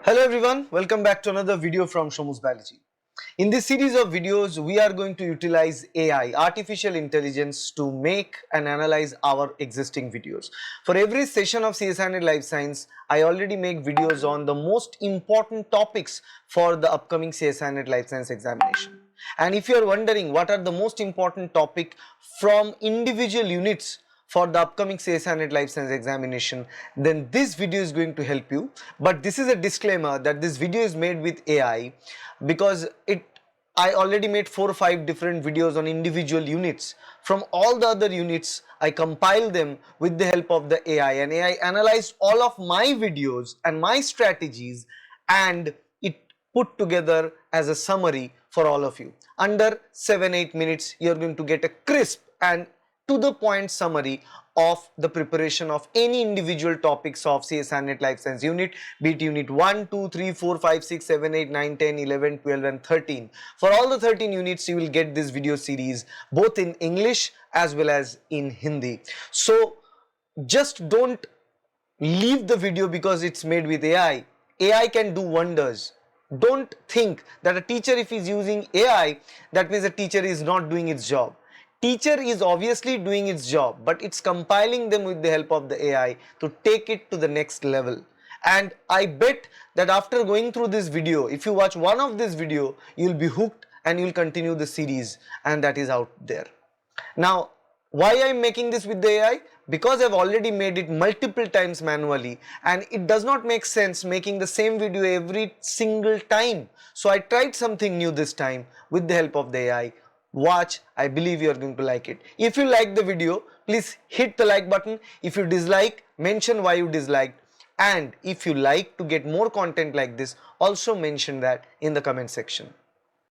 Hello everyone, welcome back to another video from Shomu's Biology. In this series of videos, we are going to utilize AI, artificial intelligence, to make and analyze our existing videos. For every session of CSIR NET Life Science, I already make videos on the most important topics for the upcoming CSIR NET Life Science examination. And if you are wondering what are the most important topic from individual units for the upcoming CSIR NET Life Science examination, then this video is going to help you. But this is a disclaimer that this video is made with AI because I already made 4 or 5 different videos on individual units. From all the other units, I compiled them with the help of the AI, and AI analyzed all of my videos and my strategies, and it put together as a summary for all of you. Under 7-8 minutes, you're going to get a crisp and to the point summary of the preparation of any individual topics of CSIR NET Life Science unit, be it unit 1, 2, 3, 4, 5, 6, 7, 8, 9, 10, 11, 12 and 13. For all the 13 units, you will get this video series both in English as well as in Hindi. So just don't leave the video because it's made with AI. AI can do wonders. Don't think that a teacher, if he's using AI, that means a teacher is not doing its job. Teacher is obviously doing its job, but it's compiling them with the help of the AI to take it to the next level. And I bet that after going through this video, if you watch one of this video, you'll be hooked and you'll continue the series, and that is out there. Now, why I'm making this with the AI? Because I've already made it multiple times manually, and it does not make sense making the same video every single time. So I tried something new this time with the help of the AI. Watch, I believe you are going to like it. If you like the video, please hit the like button. If you dislike, mention why you disliked. And if you like to get more content like this, also mention that in the comment section.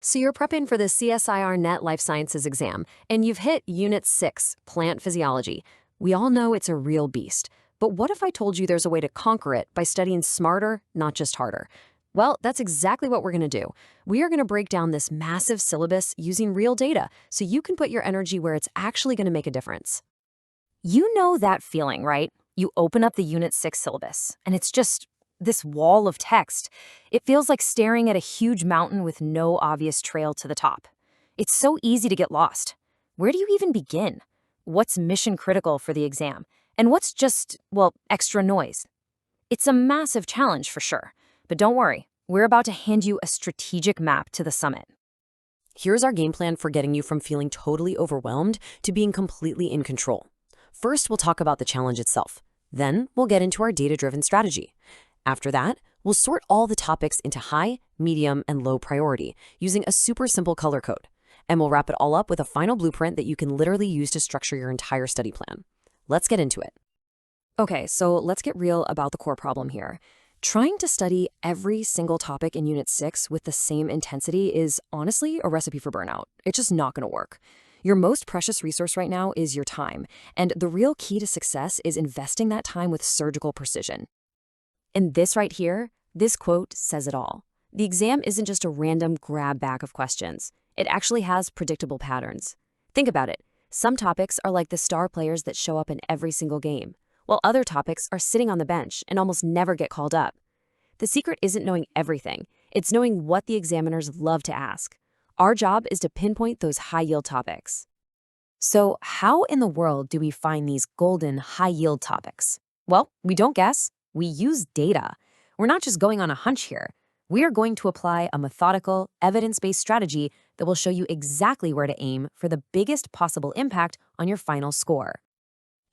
So you're prepping for the CSIR NET Life Sciences exam, and you've hit Unit 6, Plant Physiology. We all know it's a real beast. But what if I told you there's a way to conquer it by studying smarter, not just harder? Well, that's exactly what we're going to do. We are going to break down this massive syllabus using real data so you can put your energy where it's actually going to make a difference. You know that feeling, right? You open up the Unit 6 syllabus, and it's just this wall of text. It feels like staring at a huge mountain with no obvious trail to the top. It's so easy to get lost. Where do you even begin? What's mission critical for the exam? And what's just, well, extra noise? It's a massive challenge for sure. But don't worry, we're about to hand you a strategic map to the summit. Here's our game plan for getting you from feeling totally overwhelmed to being completely in control. First, we'll talk about the challenge itself. Then, we'll get into our data-driven strategy. After that, we'll sort all the topics into high, medium, and low priority using a super simple color code. And we'll wrap it all up with a final blueprint that you can literally use to structure your entire study plan. Let's get into it. Okay, so let's get real about the core problem here. Trying to study every single topic in Unit 6 with the same intensity is honestly a recipe for burnout. It's just not going to work. Your most precious resource right now is your time, and the real key to success is investing that time with surgical precision. And this right here, this quote says it all. The exam isn't just a random grab bag of questions. It actually has predictable patterns. Think about it. Some topics are like the star players that show up in every single game, while other topics are sitting on the bench and almost never get called up. The secret isn't knowing everything, it's knowing what the examiners love to ask. Our job is to pinpoint those high-yield topics. So how in the world do we find these golden high-yield topics? Well, we don't guess, we use data. We're not just going on a hunch here. We are going to apply a methodical, evidence-based strategy that will show you exactly where to aim for the biggest possible impact on your final score.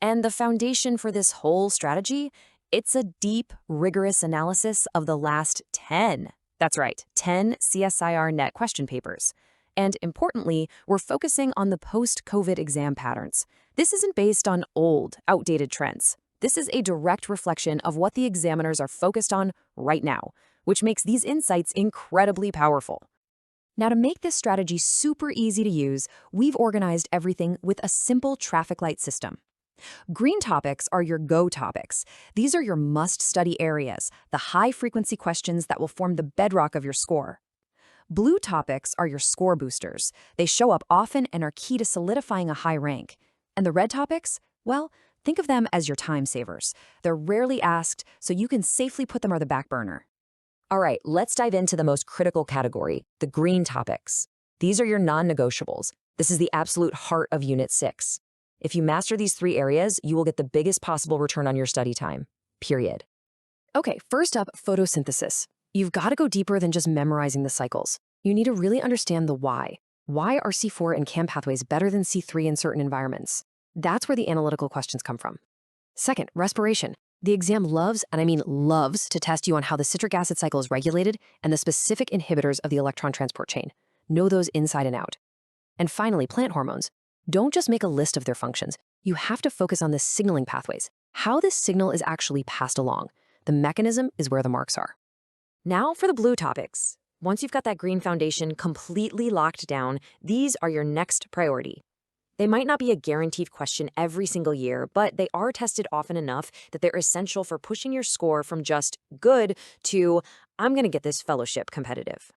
And the foundation for this whole strategy, it's a deep, rigorous analysis of the last 10. That's right, 10 CSIR NET question papers. And importantly, we're focusing on the post-COVID exam patterns. This isn't based on old, outdated trends. This is a direct reflection of what the examiners are focused on right now, which makes these insights incredibly powerful. Now, to make this strategy super easy to use, we've organized everything with a simple traffic light system. Green topics are your go topics. These are your must-study areas, the high-frequency questions that will form the bedrock of your score. Blue topics are your score boosters. They show up often and are key to solidifying a high rank. And the red topics? Well, think of them as your time savers. They're rarely asked, so you can safely put them on the back burner. All right, let's dive into the most critical category, the green topics. These are your non-negotiables. This is the absolute heart of Unit 6. If you master these 3 areas, you will get the biggest possible return on your study time, period. Okay, first up, photosynthesis. You've got to go deeper than just memorizing the cycles. You need to really understand the why. Why are C4 and CAM pathways better than C3 in certain environments? That's where the analytical questions come from. Second, respiration. The exam loves, and I mean loves, to test you on how the citric acid cycle is regulated and the specific inhibitors of the electron transport chain. Know those inside and out. And finally, plant hormones. Don't just make a list of their functions. You have to focus on the signaling pathways, how this signal is actually passed along. The mechanism is where the marks are. Now for the blue topics. Once you've got that green foundation completely locked down, these are your next priority. They might not be a guaranteed question every single year, but they are tested often enough that they're essential for pushing your score from just good to I'm going to get this fellowship competitive.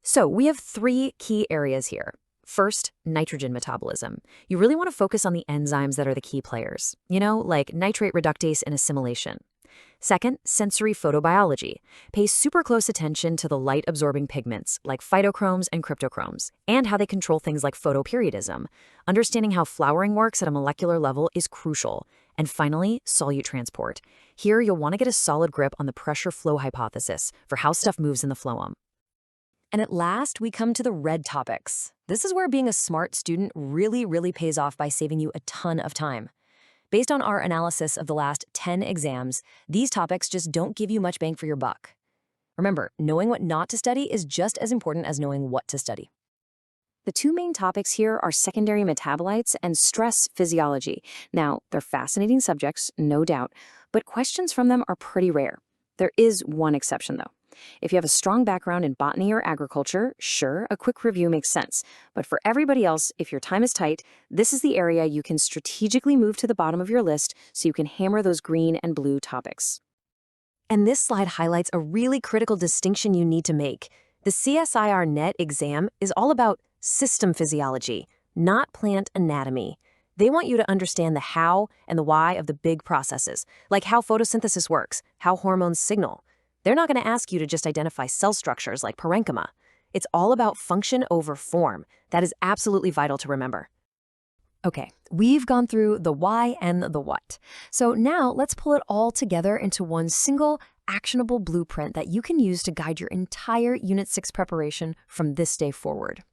So we have 3 key areas here. First, nitrogen metabolism. You really want to focus on the enzymes that are the key players, like nitrate reductase and assimilation. Second, sensory photobiology. Pay super close attention to the light-absorbing pigments, like phytochromes and cryptochromes, and how they control things like photoperiodism. Understanding how flowering works at a molecular level is crucial. And finally, solute transport. Here, you'll want to get a solid grip on the pressure flow hypothesis for how stuff moves in the phloem. And at last, we come to the red topics. This is where being a smart student really pays off by saving you a ton of time. Based on our analysis of the last 10 exams, these topics just don't give you much bang for your buck. Remember, knowing what not to study is just as important as knowing what to study. The 2 main topics here are secondary metabolites and stress physiology. Now, they're fascinating subjects, no doubt, but questions from them are pretty rare. There is one exception, though. If you have a strong background in botany or agriculture, sure, a quick review makes sense. But for everybody else, if your time is tight, this is the area you can strategically move to the bottom of your list so you can hammer those green and blue topics. And this slide highlights a really critical distinction you need to make. The CSIR NET exam is all about system physiology, not plant anatomy. They want you to understand the how and the why of the big processes, like how photosynthesis works, how hormones signal. They're not going to ask you to just identify cell structures like parenchyma. It's all about function over form. That is absolutely vital to remember. Okay, we've gone through the why and the what. So now let's pull it all together into one single actionable blueprint that you can use to guide your entire Unit 6 preparation from this day forward.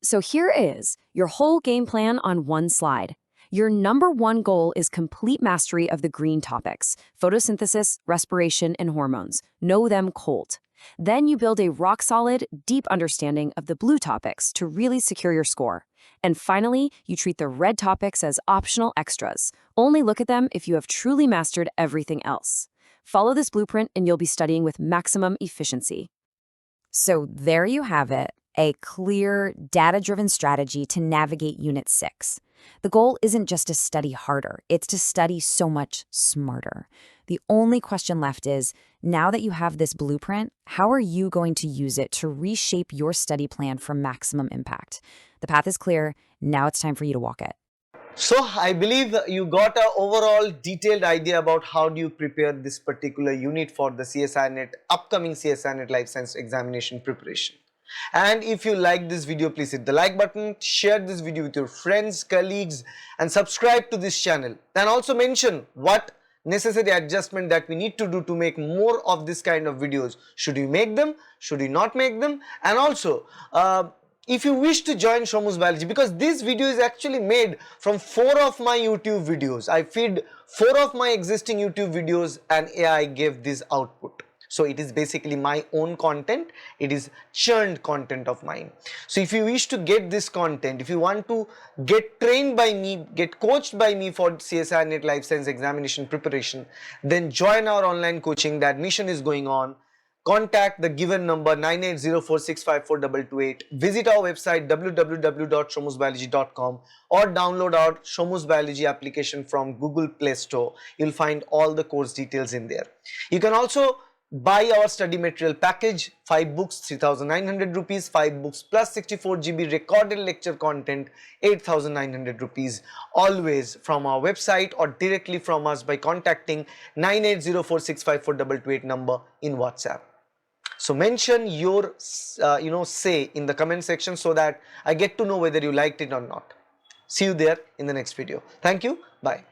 So here is your whole game plan on one slide. Your number 1 goal is complete mastery of the green topics: photosynthesis, respiration, and hormones. Know them cold. Then you build a rock-solid, deep understanding of the blue topics to really secure your score. And finally, you treat the red topics as optional extras. Only look at them if you have truly mastered everything else. Follow this blueprint and you'll be studying with maximum efficiency. So there you have it, a clear, data-driven strategy to navigate Unit 6. The goal isn't just to study harder, it's to study so much smarter. The only question left is, now that you have this blueprint, how are you going to use it to reshape your study plan for maximum impact? The path is clear, now it's time for you to walk it. So I believe you got an overall detailed idea about how do you prepare this particular unit for the CSIR NET, upcoming CSIR NET Life Science examination preparation. And if you like this video, please hit the like button, share this video with your friends, colleagues, and subscribe to this channel. And also mention what necessary adjustment that we need to do to make more of this kind of videos. Should we make them? Should we not make them? And also, if you wish to join Shomu's Biology, because this video is actually made from 4 of my YouTube videos. I feed 4 of my existing YouTube videos and AI gave this output. So it is basically my own content, it is churned content of mine. So if you wish to get this content, if you want to get trained by me, get coached by me for CSIR NET Life Science examination preparation, then join our online coaching. The admission is going on. Contact the given number 9804654228. Visit our website www.shomusbiology.com or download our Shomus Biology application from Google Play Store. You'll find all the course details in there. You can also buy our study material package, 5 books, 3,900 rupees, 5 books plus 64 GB recorded lecture content, 8,900 rupees, always from our website or directly from us by contacting 9804654228 number in WhatsApp. So mention your say in the comment section so that I get to know whether you liked it or not. See you there in the next video. Thank you. Bye.